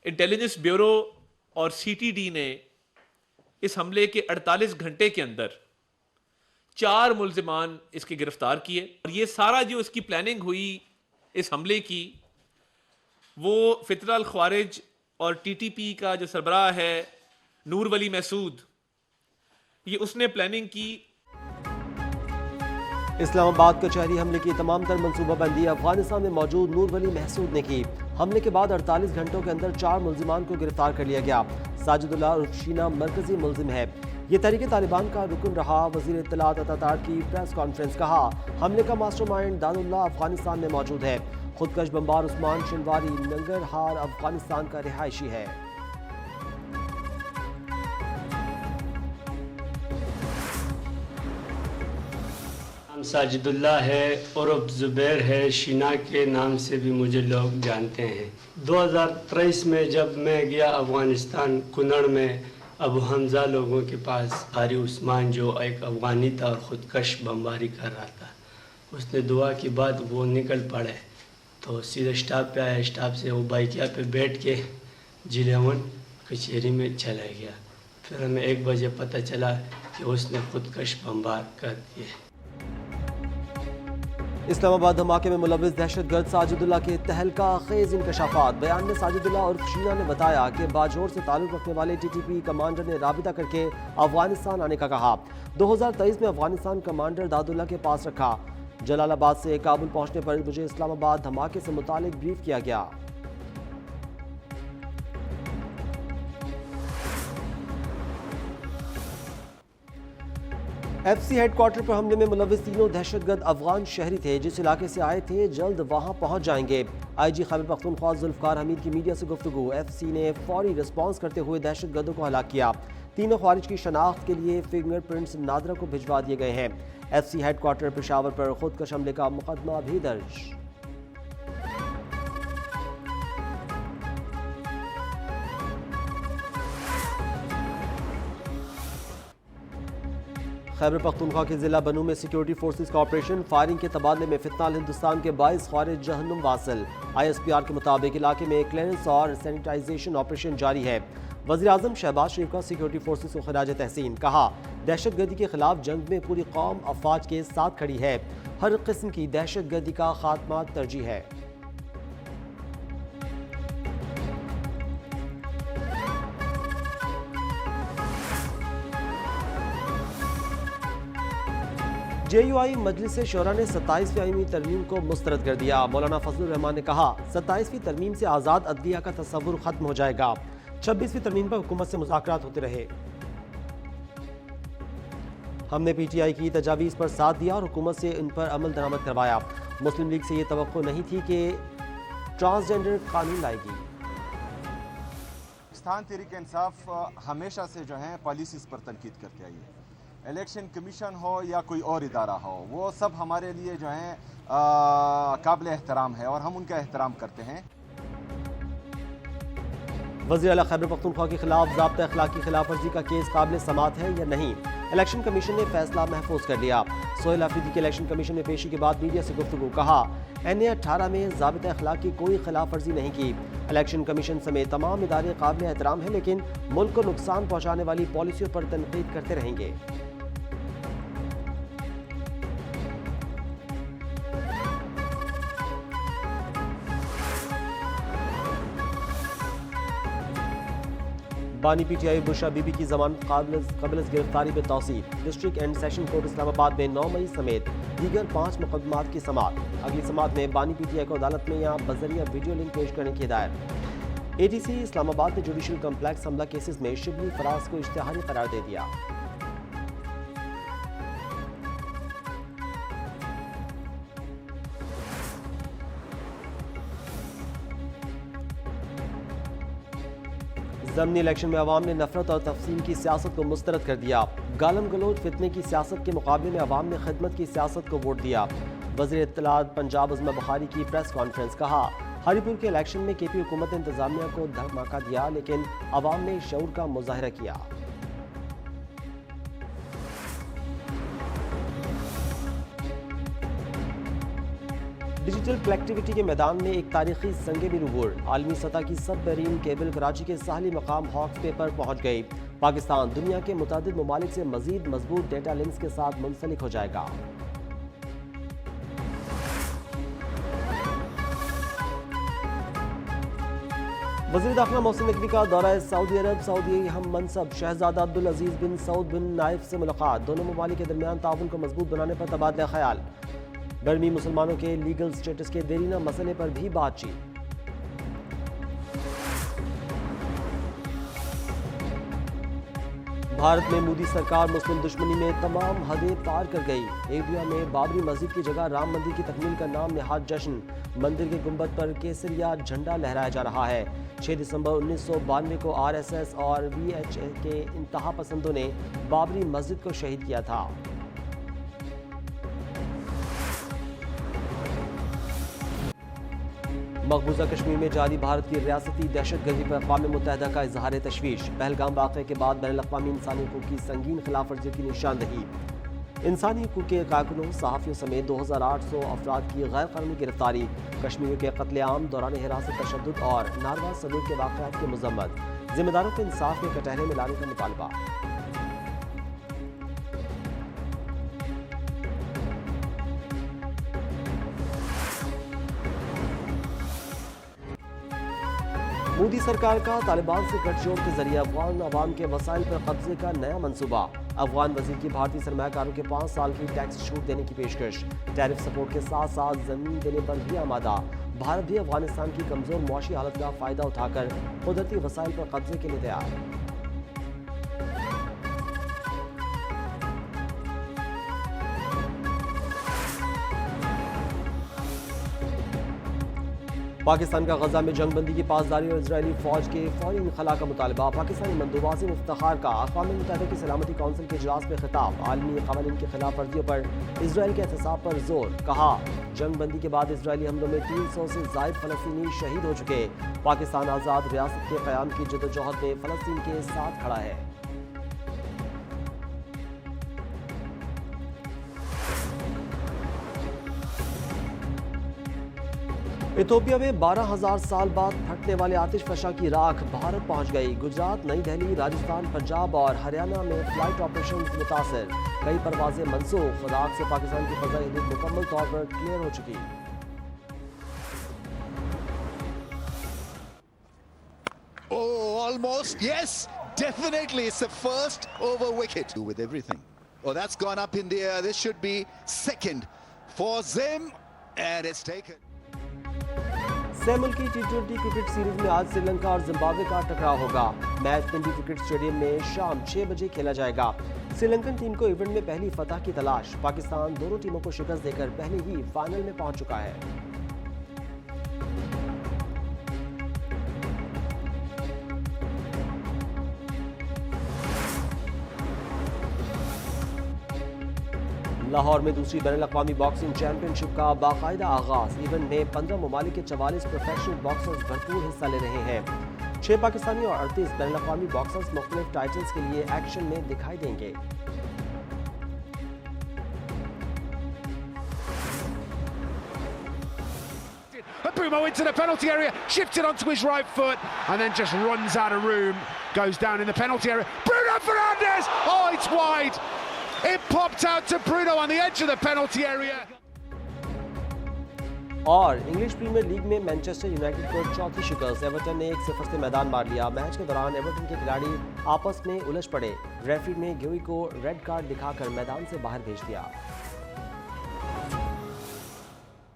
Intelligence bureau اور C T D نے اس حملے کے 48 گھنٹے کے اندر 4 ملزمان اس کے گرفتار کیے، اور یہ سارا جو اس کی پلاننگ ہوئی اس حملے کی، وہ فتنہ الخوارج اور ٹی ٹی پی کا جو سربراہ ہے نور ولی محسود، یہ اس نے پلاننگ کی۔ اسلام آباد کچہری حملے کی تمام تر منصوبہ بندی افغانستان میں موجود نور ولی محسود نے کی۔ حملے کے بعد 48 گھنٹوں کے اندر 4 ملزمان کو گرفتار کر لیا گیا۔ ساجد اللہ عرف شینا مرکزی ملزم ہے، یہ تحریک طالبان کا رکن رہا۔ وزیر اطلاعات عطا کی پریس کانفرنس، کہا حملے کا ماسٹر مائنڈ داد اللہ افغانستان میں موجود ہے۔ خودکش بمبار عثمان شنواری ننگرہار افغانستان کا رہائشی ہے۔ ساجد اللہ ہے، عرف زبیر ہے، شینا کے نام سے بھی مجھے لوگ جانتے ہیں۔ 2023 میں جب میں گیا افغانستان، کنڑ میں ابو حمزہ لوگوں کے پاس، قاری عثمان جو ایک افغانی تھا اور خودکش بمباری کر رہا تھا، اس نے دعا کے بعد وہ نکل پڑے تو سیدھے اسٹاپ پہ آیا، اسٹاپ سے وہ بائکیا پہ بیٹھ کے G11 کچہری میں چلا گیا۔ پھر ہمیں 1 بجے پتہ چلا کہ اس نے خودکش بمبار کر دیے۔ اسلام آباد دھماکے میں ملوث دہشت گرد ساجد اللہ کے تہلکہ خیز انکشافات۔ بیان میں ساجد اللہ عرف شینا نے بتایا کہ باجوڑ سے تعلق رکھنے والے ٹی ٹی پی کمانڈر نے رابطہ کر کے افغانستان آنے کا کہا۔ 2023 میں افغانستان کمانڈر داد اللہ کے پاس رکھا۔ جلال آباد سے کابل پہنچنے پر مجھے اسلام آباد دھماکے سے متعلق بریف کیا گیا۔ ایف سی ہیڈ کوارٹر پر حملے میں ملوث تینوں دہشت گرد افغان شہری تھے، جس علاقے سے آئے تھے جلد وہاں پہنچ جائیں گے۔ آئی جی خیبر پختونخوا ذوالفقار حمید کی میڈیا سے گفتگو۔ ایف سی نے فوری رسپانس کرتے ہوئے دہشت گردوں کو ہلاک کیا۔ تینوں خوارج کی شناخت کے لیے فنگر پرنٹس نادرا کو بھجوا دیے گئے ہیں۔ F C head quarter Peshawar پر خودکش حملے کا مقدمہ بھی درج۔ خیبر پختونخوا کے ضلع بنو میں سیکیورٹی فورسز کا آپریشن، فائرنگ کے تبادلے میں فتنہ الہندوستان کے 22 خوارج جہنم واصل۔ آئی ایس پی آر کے مطابق علاقے میں کلیئرنس اور سینیٹائزیشن آپریشن جاری ہے۔ وزیر اعظم شہباز شریف کا سیکیورٹی فورسز کو خراج تحسین، کہا دہشت گردی کے خلاف جنگ میں پوری قوم افواج کے ساتھ کھڑی ہے، ہر قسم کی دہشت گردی کا خاتمہ ترجیح ہے۔ جے یو آئی مجلس شورا نے 27ویں آئینی ترمیم کو مسترد کر دیا۔ مولانا فضل الرحمان نے کہا 27ویں ترمیم سے آزاد عدلیہ کا تصور ختم ہو جائے گا۔ 26ویں ترمیم پر حکومت سے مذاکرات ہوتے رہے۔ ہم نے پی ٹی آئی کی تجاویز پر ساتھ دیا اور حکومت سے ان پر عمل درآمد کروایا۔ مسلم لیگ سے یہ توقع نہیں تھی کہ ٹرانسجنڈر قانون لائے گی۔ پاکستان تحریک انصاف ہمیشہ سے جو ہے پالیسیز پر تنقید کرتے آئی ہے۔ الیکشن کمیشن ہو یا کوئی اور ادارہ ہو، وہ سب ہمارے لیے جو ہیں قابل احترام ہے اور ہم ان کا احترام کرتے ہیں۔ وزیر اعلیٰ خیبر پختونخوا کے خلاف ضابطہ اخلاقی خلاف ورزی کا کیس قابل سماعت ہے یا نہیں؟ الیکشن کمیشن نے فیصلہ محفوظ کر لیا۔ سہیل آفریدی کی الیکشن کمیشن میں پیشی کے بعد میڈیا سے گفتگو، کہا این اے 18 میں ضابطہ اخلاق کی کوئی خلاف ورزی نہیں کی۔ الیکشن کمیشن سمیت تمام ادارے قابل احترام ہیں، لیکن ملک کو نقصان پہنچانے والی پالیسیوں پر تنقید کرتے رہیں گے۔ بانی P T I Bushra be be کی ضمانت قبل از گرفتاری میں توسیع۔ ڈسٹرکٹ اینڈ سیشن کورٹ اسلام آباد میں 9 مئی سمیت دیگر 5 مقدمات کی سماعت۔ اگلی سماعت میں بانی پی ٹی آئی کو عدالت میں یا بذریعہ ویڈیو لنک پیش کرنے کی ہدایت۔ اے ٹی سی اسلام آباد نے جوڈیشل کمپلیکس حملہ کیسز میں شبلی فراز کو اشتہاری قرار دے دیا۔ ضمنی الیکشن میں عوام نے نفرت اور تقسیم کی سیاست کو مسترد کر دیا۔ گالم گلوچ فتنے کی سیاست کے مقابلے میں عوام نے خدمت کی سیاست کو ووٹ دیا۔ وزیر اطلاعات پنجاب عظمہ بخاری کی پریس کانفرنس، کہا ہری پور کے الیکشن میں کے پی حکومت نے انتظامیہ کو دھماکہ دیا، لیکن عوام نے شعور کا مظاہرہ کیا۔ ڈیجیٹل کنیکٹیویٹی کے میدان میں ایک تاریخی سنگ میل عبور، عالمی سطح کی سب میرین کیبل کراچی کے ساحلی مقام ہاکس بے پر پہنچ گئی۔ پاکستان دنیا کے متعدد ممالک سے مزید مضبوط ڈیٹا لنکس کے ساتھ منسلک ہو جائے گا۔ وزیر داخلہ محسن نقوی کا دورہ سعودی عرب، سعودی ہم منصب شہزادہ عبدالعزیز بن سعود بن نائف سے ملاقات، دونوں ممالک کے درمیان تعاون کو مضبوط بنانے پر تبادلہ خیال۔ برمی مسلمانوں کے لیگل سٹیٹس کے دیرینہ مسئلے پر بھی بات چیت۔ بھارت میں مودی سرکار مسلم دشمنی میں تمام حدیں پار کر گئی۔ ایودھیا میں بابری مسجد کی جگہ رام مندر کی تکمیل کا نام نہاد جشن، مندر کے گنبد پر کیسریا جھنڈا لہرایا جا رہا ہے۔ 6 دسمبر 1992 کو RSS اور VHA کے انتہا پسندوں نے بابری مسجد کو شہید کیا تھا۔ مقبوضہ کشمیر میں جاری بھارت کی ریاستی دہشت گردی پر اقوام متحدہ کا اظہار تشویش، پہلگام واقعے کے بعد بین الاقوامی انسانی حقوق کی سنگین خلاف ورزی کی نشاندہی۔ انسانی حقوق کے کارکنوں، صحافیوں سمیت 2800 افراد کی غیر قانونی گرفتاری، کشمیریوں کے قتل عام، دوران حراست تشدد اور ناروا سلوک کے واقعات کی مذمت، ذمہ داروں کو انصاف کے کٹہرے میں لانے کا مطالبہ۔ مودی سرکار کا طالبان سے گٹھ جوڑ کے ذریعے افغان عوام کے وسائل پر قبضے کا نیا منصوبہ، افغان وزیر کی بھارتی سرمایہ کاروں کے 5 سال کی ٹیکس چھوٹ دینے کی پیشکش، ٹیرف سپورٹ کے ساتھ ساتھ زمین دینے پر بھی آمادہ، بھارت بھی افغانستان کی کمزور معاشی حالت کا فائدہ اٹھا کر قدرتی وسائل پر قبضے کے لیے تیار۔ پاکستان کا غزہ میں جنگ بندی کی پاسداری اور اسرائیلی فوج کے فوری انخلاء کا مطالبہ، پاکستانی مندوب عظیم افتخار کا اقوام متحدہ کی سلامتی کونسل کے اجلاس میں خطاب، عالمی قوانین کی خلاف ورزیوں پر اسرائیل کے احتساب پر زور، کہا جنگ بندی کے بعد اسرائیلی حملوں میں 300 سے زائد فلسطینی شہید ہو چکے، پاکستان آزاد ریاست کے قیام کی جدوجہد میں فلسطین کے ساتھ کھڑا ہے۔ ایتھوپیا میں 12,000 سال بعد پھٹنے والے آتش فشاں کی راکھ بھارت پہنچ گئی، گجرات، نئی دہلی، راجستھان، پنجاب اور ہریانہ میں فلائٹ آپریشنز متاثر، کئی پروازیں منسوخ، راکھ سے پاکستان کی فضائی حدود مکمل طور پر کلیئر ہو چکی۔ Oh, almost, yes, definitely, it's the first over wicket. With everything. Oh, that's gone up in the air. This should be second for Zim, and it's taken. سہ ملکی T20 کرکٹ سیریز میں آج سری لنکا اور Zimbabwe کا ٹکراؤ ہوگا، match Pindi cricket stadium میں شام 6 بجے کھیلا جائے گا۔ سری لنکن ٹیم کو ایونٹ میں پہلی فتح کی تلاش، پاکستان دونوں ٹیموں کو شکست دے کر پہلے ہی فائنل میں پہنچ چکا ہے۔ لاہور میں دوسری بین الاقوامی باکسنگ چیمپئن شپ کا باقاعدہ آغاز، ایونٹ میں 15 ممالک کے 44 پروفیشنل باکسرز بھرپور حصہ لے رہے ہیں، 6 پاکستانی اور 38 بین الاقوامی باکسرز مختلف ٹائٹلز کے لیے ایکشن میں دکھائی دیں گے۔ Brumo into the penalty area, shifts it onto his right foot, and then just runs out of room, goes down in the penalty area. Bruno Fernandes! Oh, it's wide! It popped out to Bruno on the edge of the penalty area. اور English premiere league میں Manchester United کو چوتھی شکست، Everton نے 1-0 سے میدان مار لیا، میچ کے دوران ایورٹن کے کھلاڑی آپس میں الجھ پڑے، ریفری نے گیوی کو ریڈ کارڈ دکھا کر میدان سے باہر بھیج دیا۔